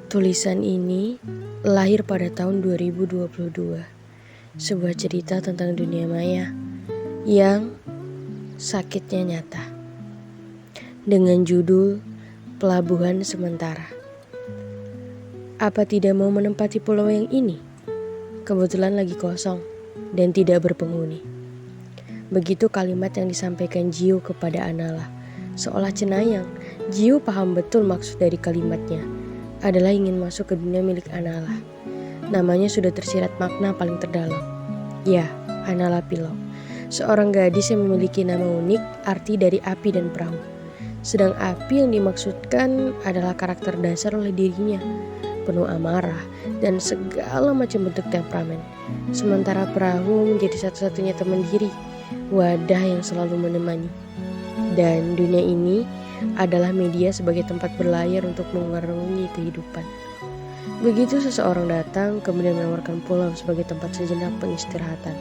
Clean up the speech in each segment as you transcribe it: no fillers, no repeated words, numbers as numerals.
Tulisan ini lahir pada tahun 2022, sebuah cerita tentang dunia maya yang sakitnya nyata. Dengan judul Pelabuhan Sementara. Apa tidak mau menempati pulau yang ini? Kebetulan lagi kosong dan tidak berpenghuni. Begitu kalimat yang disampaikan Jiu kepada Anala. Seolah cenayang, Jiu paham betul maksud dari kalimatnya adalah ingin masuk ke dunia milik Anala. Namanya sudah tersirat makna paling terdalam. Ya, Anala Pilau. Seorang gadis yang memiliki nama unik, arti dari api dan perahu. Sedang api yang dimaksudkan adalah karakter dasar oleh dirinya, penuh amarah dan segala macam bentuk temperamen. Sementara perahu menjadi satu-satunya teman diri, wadah yang selalu menemani. Dan dunia ini adalah media sebagai tempat berlayar untuk mengarungi kehidupan. Begitu seseorang datang kemudian menawarkan pulau sebagai tempat sejenak pengistirahatan.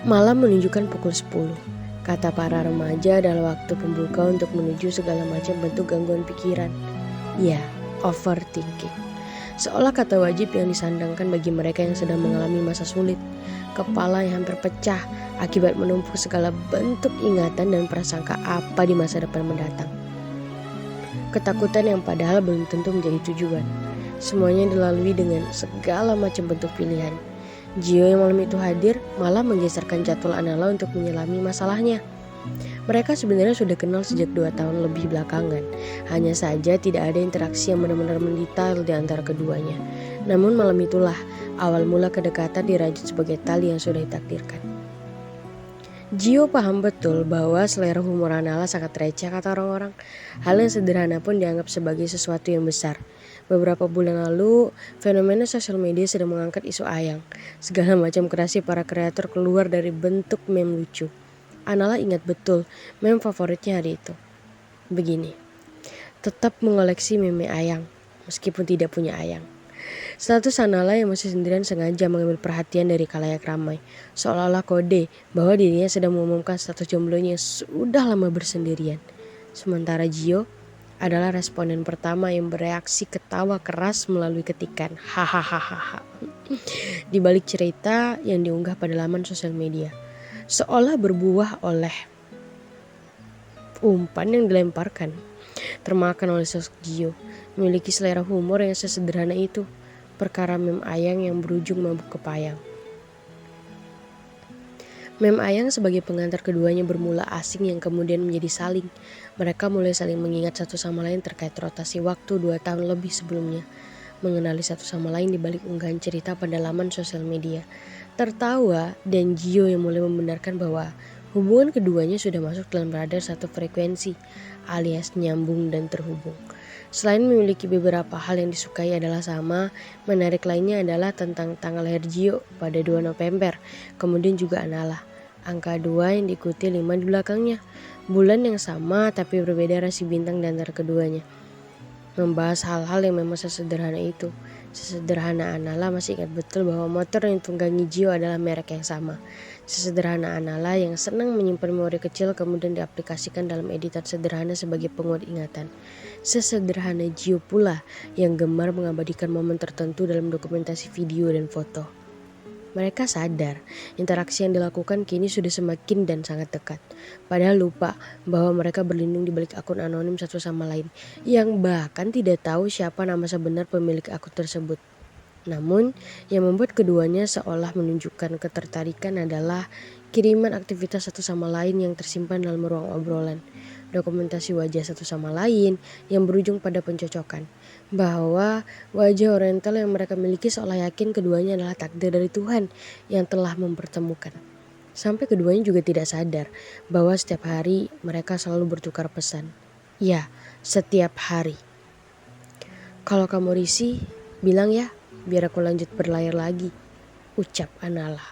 Malam menunjukkan pukul 10. Kata para remaja adalah waktu pembuka untuk menuju segala macam bentuk gangguan pikiran. Ya, overthinking. Seolah kata wajib yang disandangkan bagi mereka yang sedang mengalami masa sulit. Kepala yang hampir pecah akibat menumpuk segala bentuk ingatan dan prasangka apa di masa depan mendatang. Ketakutan yang padahal belum tentu menjadi tujuan. Semuanya dilalui dengan segala macam bentuk pilihan. Jiu yang malam itu hadir malah menggeserkan jadwal Anala untuk menyelami masalahnya. Mereka sebenarnya sudah kenal sejak 2 tahun lebih belakangan. Hanya saja tidak ada interaksi yang benar-benar mendetail di antara keduanya. Namun malam itulah awal mula kedekatan dirajut sebagai tali yang sudah ditakdirkan. Jiu paham betul bahwa selera humor Anala sangat receh kata orang-orang. Hal yang sederhana pun dianggap sebagai sesuatu yang besar. Beberapa bulan lalu, fenomena sosial media sedang mengangkat isu ayang. Segala macam kreasi para kreator keluar dari bentuk meme lucu. Anala ingat betul meme favoritnya hari itu. Begini, tetap mengoleksi meme ayang meskipun tidak punya ayang. Status Anala yang masih sendirian sengaja mengambil perhatian dari khalayak ramai, seolah-olah kode bahwa dirinya sedang mengumumkan status jomblonya yang sudah lama bersendirian. Sementara Gio adalah responden pertama yang bereaksi ketawa keras melalui ketikan hahaha di balik cerita yang diunggah pada laman sosial media. Seolah berbuah oleh umpan yang dilemparkan. Termakan oleh sosok Gio, memiliki selera humor yang sesederhana itu. Perkara meme ayang yang berujung mabuk kepayang. Meme ayang sebagai pengantar keduanya bermula asing yang kemudian menjadi saling. Mereka mulai saling mengingat satu sama lain terkait rotasi waktu 2 tahun lebih sebelumnya. Mengenali satu sama lain di balik unggahan cerita pada laman sosial media. Tertawa dan Gio yang mulai membenarkan bahwa hubungan keduanya sudah masuk dalam radar satu frekuensi alias nyambung dan terhubung. Selain memiliki beberapa hal yang disukai adalah sama, menarik lainnya adalah tentang tanggal lahir Gio pada 2 November, kemudian juga Anala. Angka 2 yang diikuti 5 di belakangnya. Bulan yang sama tapi berbeda rasi bintang di antara keduanya. Membahas hal-hal yang memang sesederhana itu. Sesederhana Anala masih ingat betul bahwa motor yang ditunggangi Gio adalah merek yang sama. Sesederhana Anala yang senang menyimpan memori kecil kemudian diaplikasikan dalam editan sederhana sebagai penguat ingatan. Sesederhana Gio pula yang gemar mengabadikan momen tertentu dalam dokumentasi video dan foto. Mereka sadar interaksi yang dilakukan kini sudah semakin dan sangat dekat. Padahal lupa bahwa mereka berlindung di balik akun anonim satu sama lain yang bahkan tidak tahu siapa nama sebenar pemilik akun tersebut. Namun yang membuat keduanya seolah menunjukkan ketertarikan adalah kiriman aktivitas satu sama lain yang tersimpan dalam ruang obrolan. Dokumentasi wajah satu sama lain yang berujung pada pencocokan. Bahwa wajah oriental yang mereka miliki seolah yakin keduanya adalah takdir dari Tuhan yang telah mempertemukan. Sampai keduanya juga tidak sadar bahwa setiap hari mereka selalu bertukar pesan. Ya, setiap hari. Kalau kamu risih, bilang ya, biar aku lanjut berlayar lagi, ucap Anala.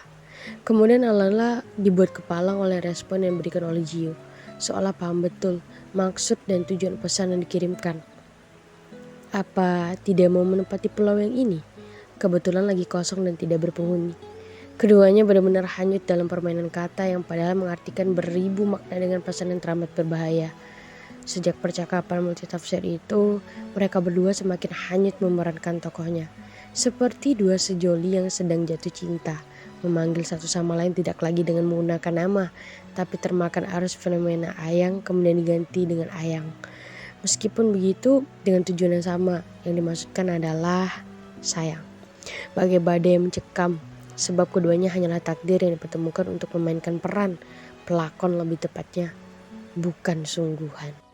Kemudian Anala dibuat kepalang oleh respon yang diberikan oleh Gio. Seolah paham betul maksud dan tujuan pesan yang dikirimkan. Apa tidak mau menempati pulau yang ini? Kebetulan lagi kosong dan tidak berpenghuni. Keduanya benar-benar hanyut dalam permainan kata yang padahal mengartikan beribu makna dengan pesan yang teramat berbahaya. Sejak percakapan multitafsir itu, mereka berdua semakin hanyut memerankan tokohnya. Seperti dua sejoli yang sedang jatuh cinta, memanggil satu sama lain tidak lagi dengan menggunakan nama, tapi termakan arus fenomena Ayang kemudian diganti dengan Ayang. Meskipun begitu, dengan tujuan yang sama, yang dimaksudkan adalah sayang. Bagai badai yang mencekam, sebab keduanya hanyalah takdir yang dipertemukan untuk memainkan peran, pelakon lebih tepatnya, bukan sungguhan.